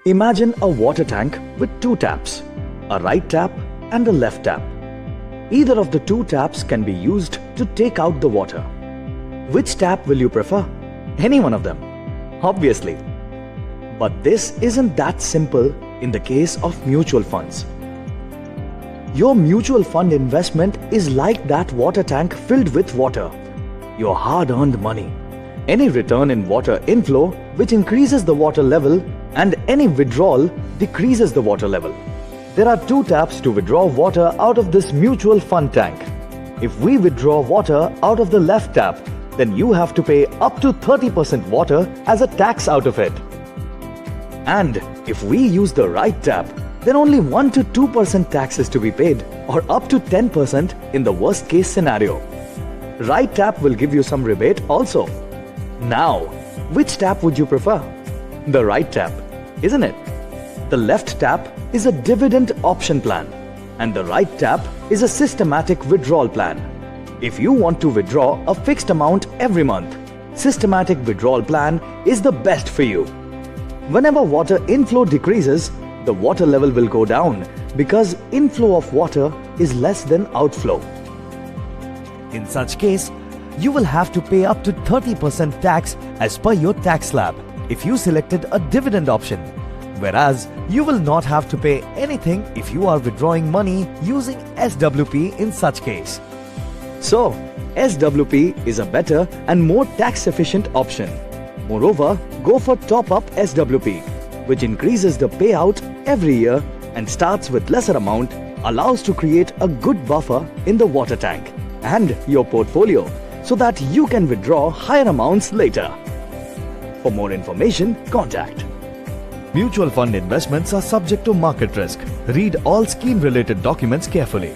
Imagine a water tank with two taps, a right tap and a left tap. Either of the two taps can be used to take out the water. Which tap will you prefer? Any one of them, obviously. But this isn't that simple in the case of mutual funds. Your mutual fund investment is like that water tank filled with water, your hard-earned money. Any return in water inflow which increases the water level and any withdrawal decreases the water level. There are two taps to withdraw water out of this mutual fund tank. If we withdraw water out of the left tap, then you have to pay up to 30% water as a tax out of it. And if we use the right tap, then only 1 to 2% tax is to be paid, or up to 10% in the worst case scenario. Right tap will give you some rebate also. Now, which tap would you prefer? The right tap, isn't it? The left tap is a dividend option plan, and the right tap is a systematic withdrawal plan. If you want to withdraw a fixed amount every month, systematic withdrawal plan is the best for you. Whenever water inflow decreases, the water level will go down because inflow of water is less than outflow. In such case, you will have to pay up to 30% tax as per your tax slab if you selected a dividend option, whereas you will not have to pay anything if you are withdrawing money using SWP in such case. So, SWP is a better and more tax-efficient option. Moreover, go for top-up SWP, which increases the payout every year and starts with lesser amount, allows to create a good buffer in the water tank and your portfolio so that you can withdraw higher amounts later. For more information, contact. Mutual fund investments are subject to market risk. Read all scheme-related documents carefully.